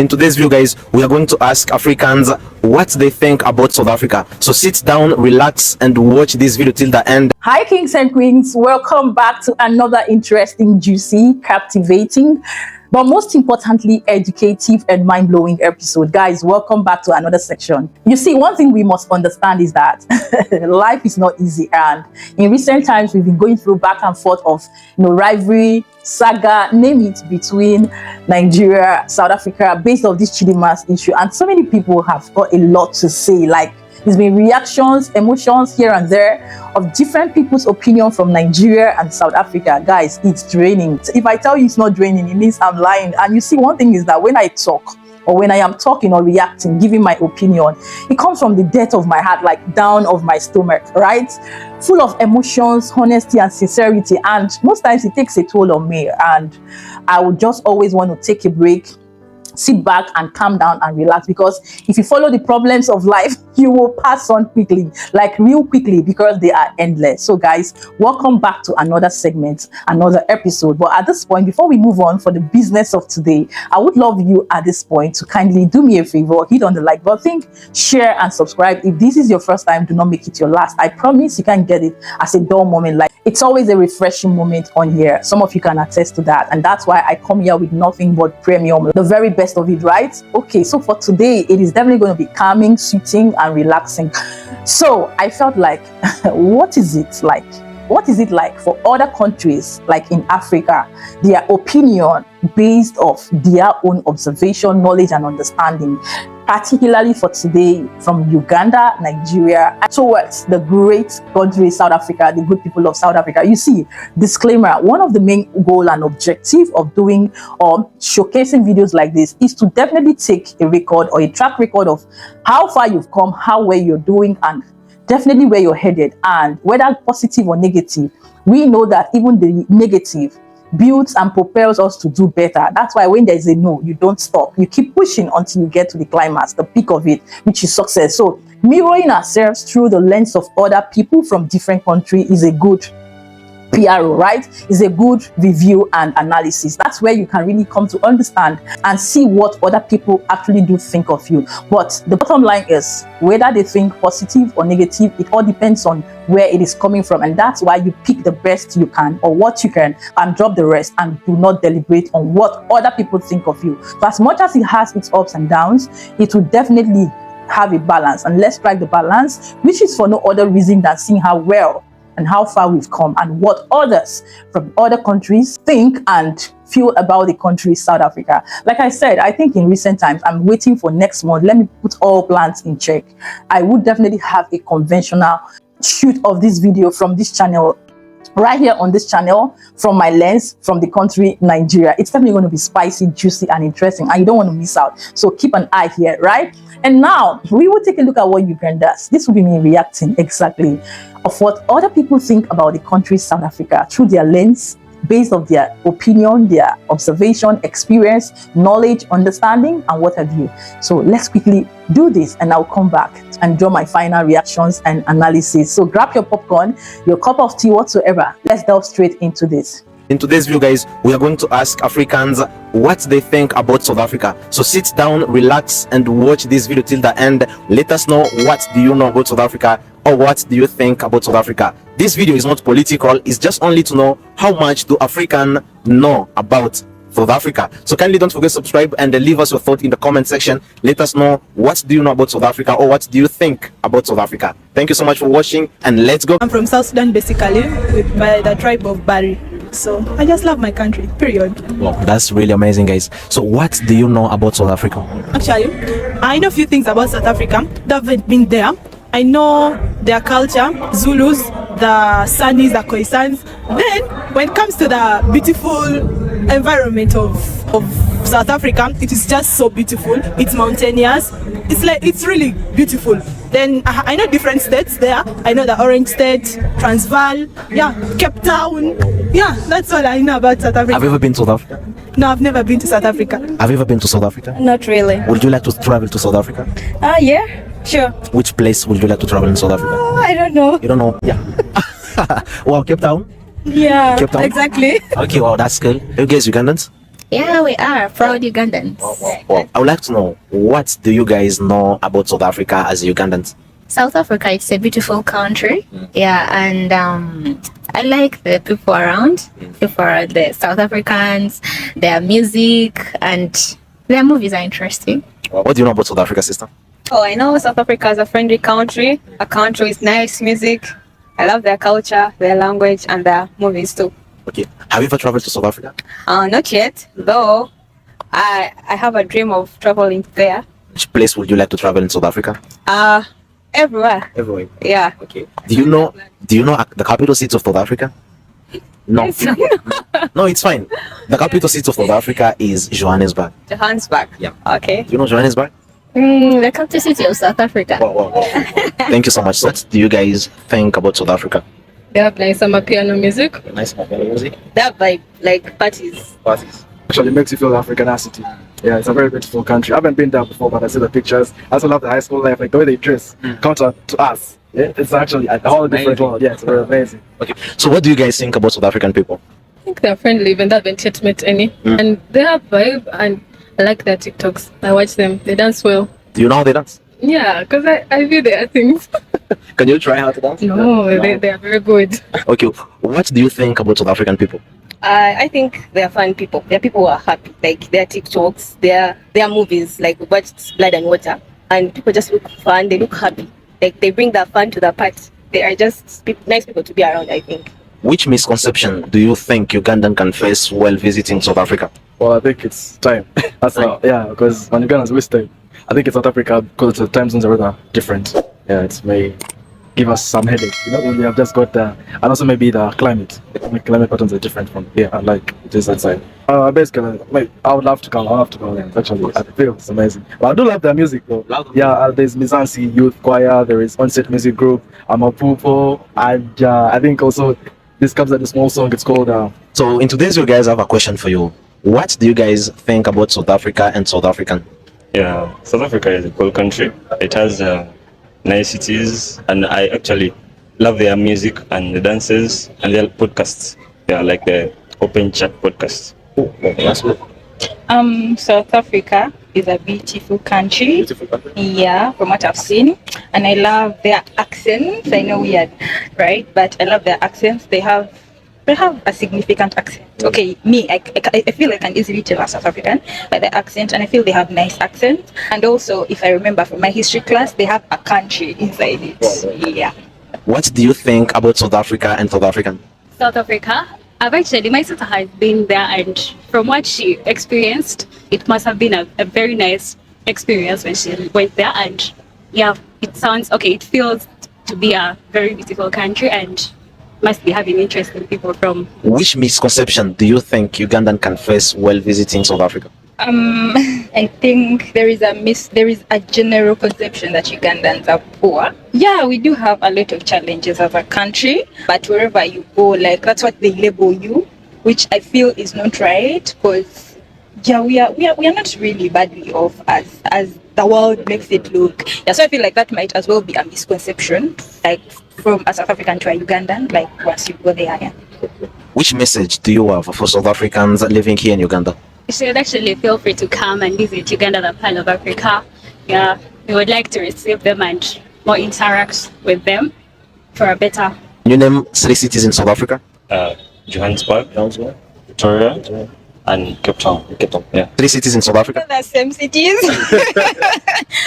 In today's video, guys, we are going to ask Africans what they think about South Africa. So sit down, relax, and watch this video till the end. Hi, kings and queens. Welcome back to another interesting, juicy, captivating, but most importantly, educative and mind-blowing episode. Guys, welcome back to another section. You see, one thing we must understand is that life is not easy. And in recent times, we've been going through back and forth of, rivalry, saga, name it, between Nigeria, South Africa, based on this chidinmaadeshina issue. And so many people have got a lot to say. Like, there's been reactions, emotions here and there of different people's opinion from Nigeria and South Africa. Guys, it's draining. If I tell you it's not draining, it means I'm lying. And you see, one thing is that when I talk, or when I am talking or reacting, giving my opinion, it comes from the depth of my heart, like down of my stomach, right? Full of emotions, honesty, and sincerity. And most times it takes a toll on me. And I would just always want to take a break, sit back and calm down and relax, because if you follow the problems of life, you will pass on quickly, like real quickly, because they are endless. So guys, welcome back to another segment, another episode. But at this point, before we move on for the business of today, I would love you at this point to kindly do me a favor, hit on the like button, share and subscribe. If this is your first time, do not make it your last. I promise you can get it as a dull moment. Like, it's always a refreshing moment on here. Some of you can attest to that, and that's why I come here with nothing but premium, the very best of it, right? Okay, so for today, it is definitely going to be calming, soothing and relaxing. So I felt like what is it like for other countries, like in Africa, their opinion based off their own observation, knowledge and understanding, particularly for today, from Uganda, Nigeria, towards the great country South Africa, the good people of South Africa. You see, disclaimer, one of the main goal and objective of doing or showcasing videos like this is to definitely take a record or a track record of how far you've come, how well you're doing, and definitely where you're headed. And whether positive or negative, we know that even the negative builds and propels us to do better. That's why when there's a no, you don't stop. You keep pushing until you get to the climax, the peak of it, which is success. So mirroring ourselves through the lens of other people from different countries is a good PRO, right? Is a good review and analysis. That's where you can really come to understand and see what other people actually do think of you. But the bottom line is, whether they think positive or negative, it all depends on where it is coming from. And that's why you pick the best you can or what you can and drop the rest, and do not deliberate on what other people think of you. So as much as it has its ups and downs, it will definitely have a balance. And let's strike the balance, which is for no other reason than seeing how well and how far we've come, and what others from other countries think and feel about the country South Africa. Like I said, I think in recent times, I'm waiting for next month. Let me put all plans in check. I would definitely have a conventional shoot of this video from this channel, right here on this channel, from my lens, from the country Nigeria. It's definitely going to be spicy, juicy and interesting, and you don't want to miss out. So keep an eye here, right? And now we will take a look at what Uganda does. This will be me reacting exactly of what other people think about the country South Africa through their lens, based on their opinion, their observation, experience, knowledge, understanding, and what have you. So let's quickly do this, and I'll come back and draw my final reactions and analysis. So grab your popcorn, your cup of tea, whatsoever. Let's delve straight into this. In today's video, guys, we are going to ask Africans what they think about South Africa. So sit down, relax, and watch this video till the end. Let us know, what do you know about South Africa, or what do you think about South Africa? This video is not political, it's just only to know how much do Africans know about South Africa. So kindly don't forget to subscribe and leave us your thought in the comment section. Let us know, what do you know about South Africa, or what do you think about South Africa? Thank you so much for watching, and let's go. I'm from South Sudan, basically, by the tribe of Bari. So I just love my country, period. Wow, that's really amazing, guys. So what do you know about South Africa? Actually, I know a few things about South Africa. Haven't been there. I know their culture, Zulus, the Sanis, the Khoisans. Then when it comes to the beautiful environment of South Africa, it is just so beautiful. It's mountainous. It's really beautiful. Then I know different states there. I know the Orange State, Transvaal, yeah, Cape Town. Yeah, that's all I know about South Africa. Have you ever been to South Africa? No, I've never been to South Africa. Have you ever been to South Africa? Not really. Would you like to travel to South Africa? Yeah, sure. Which place would you like to travel in South Africa? I don't know. You don't know? Yeah. Wow, Cape Town? Yeah, Cape Town? exactly. Okay, wow, that's cool. Are you guys Ugandans? Yeah, we are proud Ugandans. Well, I would like to know, what do you guys know about South Africa as Ugandans? South Africa, it's a beautiful country. Yeah, and I like the people around. People are the South Africans, their music, and their movies are interesting. What do you know about South Africa, sister? Oh, I know South Africa is a friendly country. A country with nice music. I love their culture, their language, and their movies too. Okay. Have you ever traveled to South Africa? Not yet, though. I have a dream of traveling there. Which place would you like to travel in South Africa? Everywhere. Everywhere. Yeah. Okay. Do you know the capital city of South Africa? No. No, it's fine. The capital city of South Africa is Johannesburg. Johannesburg. Yeah. Okay. Do you know Johannesburg? The capital city of South Africa. Wow. Thank you so much. What do you guys think about South Africa? They have nice summer piano music. Nice music. They have like parties. Parties. Actually makes you feel Africanity. Yeah, it's a very beautiful country. I haven't been there before, but I see the pictures. I also love the high school life, like the way they dress, counter to us. Yeah, it's actually a whole different world. Yeah, it's very amazing. Okay. So what do you guys think about South African people? I think they're friendly, even though I haven't yet met any. And they have vibe, and I like their TikToks. I watch them. They dance well. Do you know how they dance? Yeah, because I view their things. Can you try how to dance? No, they are very good. Okay. What do you think about South African people? I think they are fun people. Their people are happy. Like their TikToks, their movies, like we watched Blood and Water, and people just look fun. They look happy. Like they bring that fun to the party. They are just nice people to be around, I think. Which misconception do you think Ugandan can face while visiting South Africa? Well, I think it's time. That's how, yeah, because when Ugandans waste time, I think in South Africa, because the time zones are rather different. Yeah, it may give us some headache. You know, we have just got and also maybe the climate. The climate patterns are different from here, like it is outside. Basically, like, I would love to go. There. Actually, I feel it's amazing. But I do love their music though. Yeah, there's Mizansi Youth Choir. There is Onset Music Group. Amapupo, and I think also this comes at a small song. It's called. So in today's video, guys, I have a question for you. What do you guys think about South Africa and South African? Yeah, South Africa is a cool country. It has nice cities, and I actually love their music and the dances and their podcasts. They are like the open chat podcasts. Oh, that's good. South Africa is a beautiful country. Yeah, from what I've seen, and I love their accents. I know weird, right? But I love their accents. They have a significant accent. Okay, I feel I can easily tell a South African by the accent, and I feel they have nice accents. And also, if I remember from my history class, they have a country inside it. Yeah. What do you think about South Africa and South African? South Africa. My sister has been there, and from what she experienced, it must have been a very nice experience when she went there. And yeah, it sounds okay. It feels to be a very beautiful country, and must be having interesting people from. Which misconception do you think Ugandan can face while visiting South Africa? I think there is a general conception that Ugandans are poor. Yeah, we do have a lot of challenges as a country, but wherever you go, like that's what they label you, which I feel is not right, because yeah, we are not really badly off as the world makes it look. Yeah, so I feel like that might as well be a misconception, like from a South African to a Ugandan, like once you go there. Yeah. Which message do you have for South Africans living here in Uganda? You should actually feel free to come and visit Uganda, the part of Africa. Yeah, we would like to receive them and more interact with them for a better. Can you name 3 cities in South Africa? Johannesburg, Victoria, and Cape Town. Yeah. 3 cities in South Africa? The same cities.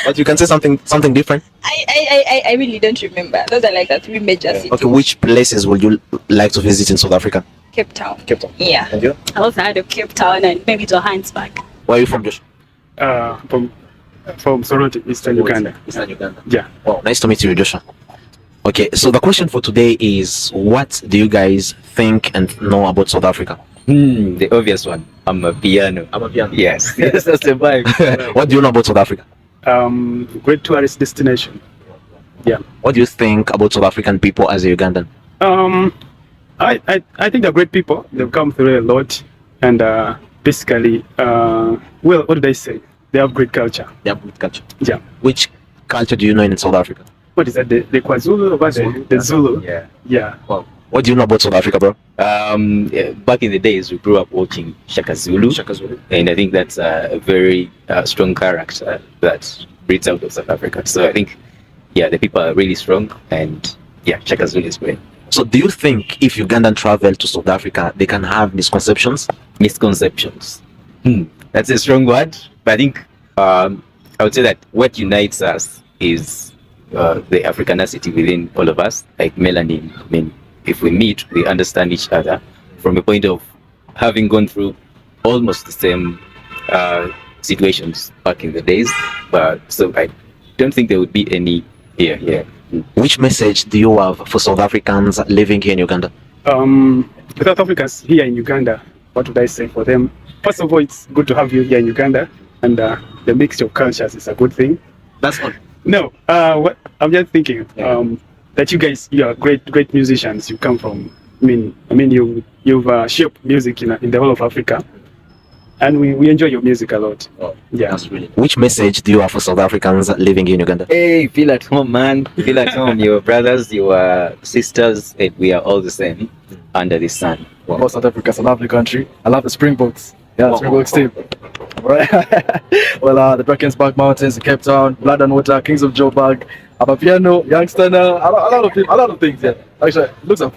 But you can say something different. I really don't remember. Those are like the 3 major cities. Okay, which places would you like to visit in South Africa? Cape Town. Cape Town. Yeah. And you? I also heard of Cape Town and maybe Johannesburg. Where are you from, Josh? From Soroti, Eastern Uganda. Eastern Uganda. Yeah. Wow, nice to meet you, Joshua. Okay, so the question for today is, what do you guys think and know about South Africa? The obvious one. I'm a piano. Yes. Yes, that's the vibe. What do you know about South Africa? Great tourist destination. Yeah. What do you think about South African people as a Ugandan? I think they're great people. They've come through a lot, and basically, well, what did I say? They have great culture. They have great culture. Yeah. Which culture do you know in South Africa? What is that? The KwaZulu or the Zulu? Yeah. Yeah. Wow. What do you know about South Africa, bro? Yeah, back in the days, we grew up watching Shaka Zulu, and I think that's a very strong character that breeds out of South Africa. So I think, yeah, the people are really strong, and yeah, Shaka Zulu is great. So do you think if Ugandan travel to South Africa, they can have misconceptions? Misconceptions. That's a strong word, but I think I would say that what unites us is the Africanity within all of us, like melanin. I mean, if we meet, we understand each other from a point of having gone through almost the same situations back in the days. But so I don't think there would be any here. Yeah. Which message do you have for South Africans living here in Uganda? The South Africans here in Uganda, what would I say for them? First of all, it's good to have you here in Uganda, and the mixture of cultures is a good thing. That's all. No, what I'm just thinking that you are great musicians. You come from, I mean, you've shaped music in the whole of Africa, and we enjoy your music a lot. Yeah. That's really. Which message do you have for South Africans living in Uganda? Hey, feel at home, man. Feel at home. Your brothers, your sisters, and we are all the same under the sun. Wow. South Africa is a lovely country. I love the Springboks. Yeah, Springboks team. Right. Well, the Drakensberg Mountains, Cape Town, Blood and Water, Kings of Joburg, Amapiano, Youngster, a lot of things. Yeah, actually,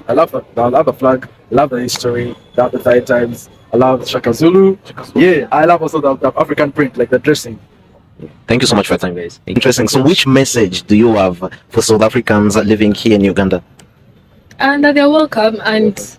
I love the flag, I love the history, I love the Thai times, I love Shaka Zulu. Yeah, I love also the African print, like the dressing. Thank you so much for your time, guys. Interesting. So, which message do you have for South Africans living here in Uganda? And that they're welcome, and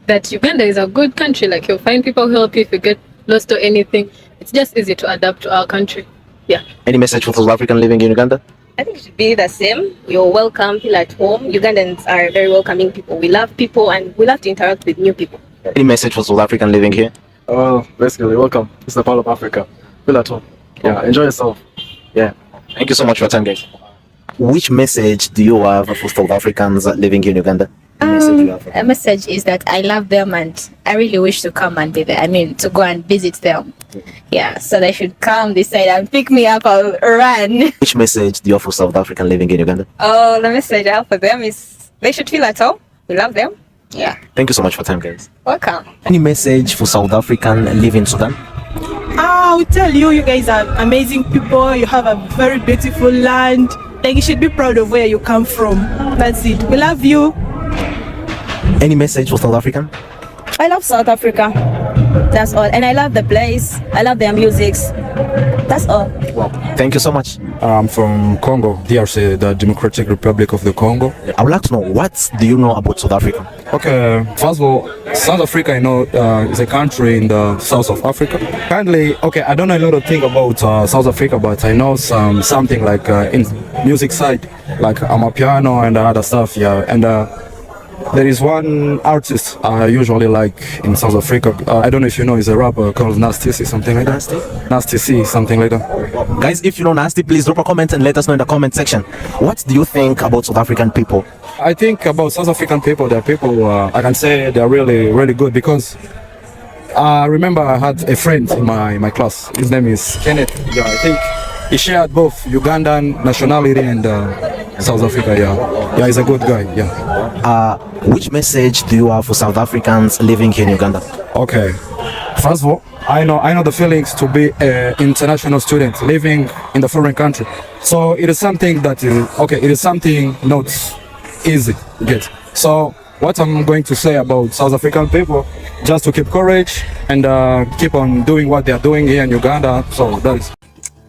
that Uganda is a good country. Like, you'll find people who help you if you get lost or anything. It's just easy to adapt to our country. Yeah. Any message for South African living in Uganda? I think it should be the same. You're welcome, feel at home. Ugandans are very welcoming people. We love people and we love to interact with new people. Any message for South African living here? Oh, basically, welcome. It's the part of Africa. Feel at home. Yeah, enjoy yourself. Yeah. Thank you so much for your time, guys. Which message do you have for South Africans living here in Uganda? A message is that I love them and I really wish to come and be there. I mean, to go and visit them. Yeah, so they should come this side and pick me up. I'll run. Which message do you have for South African living in Uganda? Oh, the message I have for them is they should feel at home. We love them. Yeah. Thank you so much for your time, guys. Welcome. Any message for South African living in Sudan? I will tell you, you guys are amazing people. You have a very beautiful land. Like, you should be proud of where you come from. That's it. We love you. Any message for South African? I love South Africa. That's all. And I love the place. I love their musics. That's all. Wow. Thank you so much. I'm from Congo, DRC, the Democratic Republic of the Congo. I would like to know, what do you know about South Africa? Okay, first of all, South Africa, is a country in the south of Africa. Currently, okay, I don't know a lot of things about South Africa, but I know something like in music side, like Amapiano and other stuff, yeah. And there is one artist I usually like in South Africa. I don't know if you know, he's a rapper called Nasty C, something like that. Nasty C, something like that. Guys, if you know Nasty, please drop a comment and let us know in the comment section. What do you think about South African people? I think about South African people, they're people, I can say they're really, really good, because I remember I had a friend in my class. His name is Kenneth. Yeah, I think he shared both Ugandan nationality and South Africa. Yeah, he's a good guy. Yeah. Which message do you have for South Africans living here in Uganda? Okay. First of all, I know the feelings to be an international student living in the foreign country. So it is something that is okay. It is something not easy to get. So what I'm going to say about South African people, just to keep courage and keep on doing what they are doing here in Uganda. So that is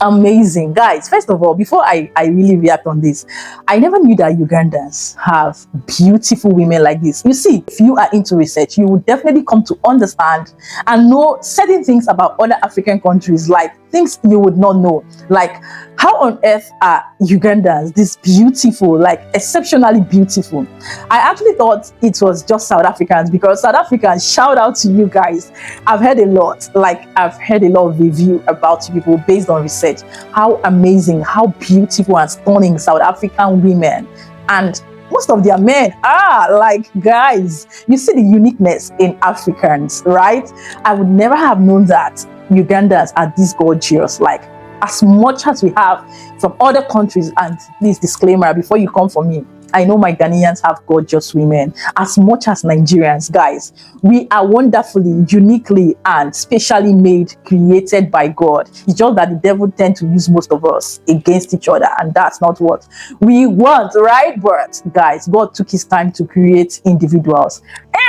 amazing. Guys, first of all, before I really react on this, I never knew that Ugandans have beautiful women like this. You see, if you are into research, you will definitely come to understand and know certain things about other African countries, like things you would not know. Like, how on earth are Ugandans this beautiful, like exceptionally beautiful? I actually thought it was just South Africans, because South Africans, shout out to you guys. I've heard a lot of review about you people based on research. How amazing, how beautiful and stunning South African women, and most of their men are. Like, guys, you see the uniqueness in Africans, right? I would never have known that Ugandans are this gorgeous. Like, as much as we have from other countries, and please, disclaimer before you come for me, I know my Ghanaians have gorgeous women as much as Nigerians. Guys, we are wonderfully, uniquely, and specially made, created by God. It's just that the devil tends to use most of us against each other, and that's not what we want, right? But guys, God took his time to create individuals,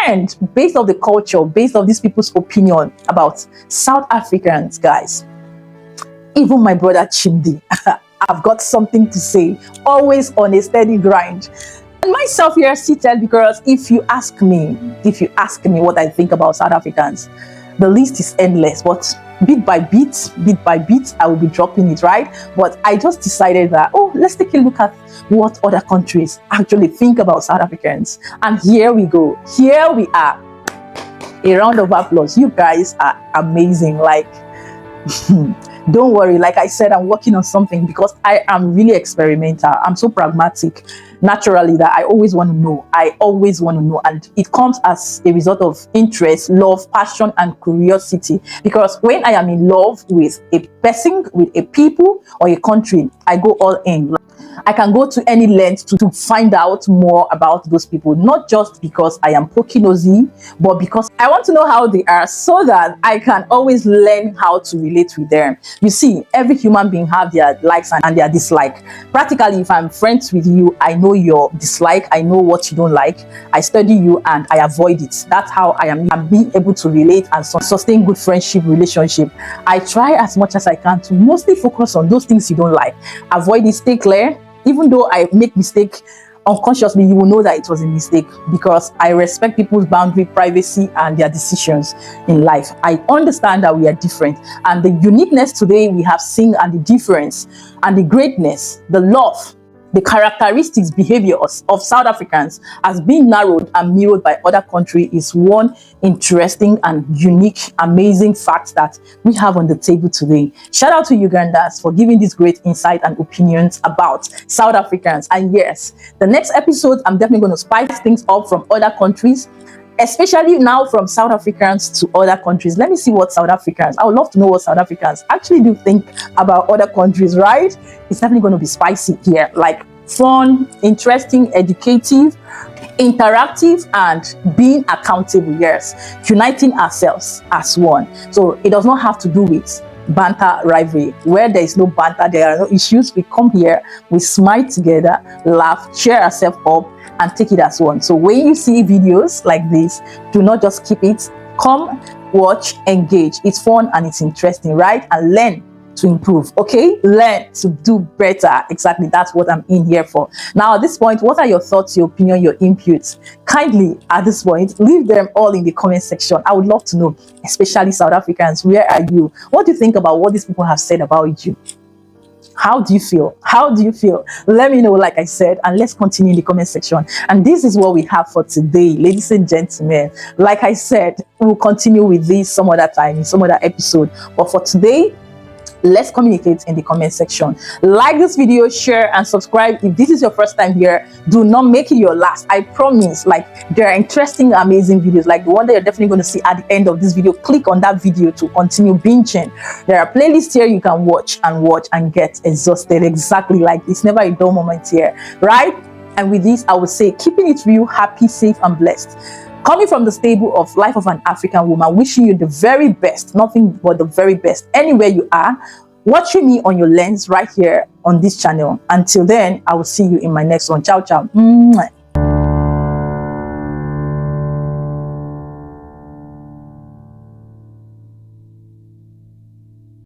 and based on the culture, based on these people's opinion about South Africans, guys, even my brother Chimdi, I've got something to say, always on a steady grind. And myself here seated, because if you ask me what I think about South Africans, the list is endless. But bit by bit, I will be dropping it, right? But I just decided that, let's take a look at what other countries actually think about South Africans. And here we go. Here we are. A round of applause. You guys are amazing. Like, don't worry, like I said, I'm working on something because I am really experimental. I'm so pragmatic naturally that I always want to know. And it comes as a result of interest, love, passion, and curiosity. Because when I am in love with a person, with a people, or a country, I go all in. I can go to any length to find out more about those people, not just because I am poking nosy, but because I want to know how they are, so that I can always learn how to relate with them. You see, every human being have their likes and their dislike. Practically, if I'm friends with you, I know your dislike, I know what you don't like, I study you and I avoid it. That's how I'm being able to relate and sustain good friendship, relationship. I try as much as I can to mostly focus on those things you don't like. Avoid it, stay clear. Even though I make mistake unconsciously, you will know that it was a mistake, because I respect people's boundary, privacy, and their decisions in life. I understand that we are different, and the uniqueness today we have seen, and the difference, and the greatness, the love, the characteristics, behaviors of South Africans as being narrowed and mirrored by other countries is one interesting and unique, amazing fact that we have on the table today. Shout out to Ugandans for giving this great insight and opinions about South Africans. And yes, the next episode, I'm definitely going to spice things up from other countries, especially now from South Africans to other countries. Let me see what South Africans, I would love to know what South Africans actually do think about other countries, right? It's definitely going to be spicy here, like fun, interesting, educative, interactive, and being accountable. Yes, uniting ourselves as one. So it does not have to do with banter, rivalry. Where there is no banter, there are no issues. We come here, we smile together, laugh, cheer ourselves up, and take it as one. So when you see videos like this, do not just keep it. Come, watch, engage. It's fun and it's interesting, right? And learn to improve. Okay, learn to do better. Exactly, that's what I'm in here for. Now at this point, what are your thoughts, your opinion, your inputs? Kindly at this point leave them all in the comment section. I would love to know, especially South Africans. Where are you? What do you think about what these people have said about you? How do you feel? How do you feel? Let me know, like I said, and let's continue in the comment section. And this is what we have for today, ladies and gentlemen. Like I said, we'll continue with this some other time, in some other episode. But for today, let's communicate in the comment section. Like this video, share, and subscribe. If this is your first time here, do not make it your last. I promise, like, there are interesting, amazing videos like the one that you're definitely going to see at the end of this video. Click on that video to continue binging. There are playlists here you can watch and get exhausted. Exactly, like it's never a dull moment here, right? And with this, I would say, keeping it real, happy, safe, and blessed. Coming from the stable of Life of an African Woman, wishing you the very best, nothing but the very best, anywhere you are, watching me on your lens right here on this channel. Until then, I will see you in my next one. Ciao, ciao.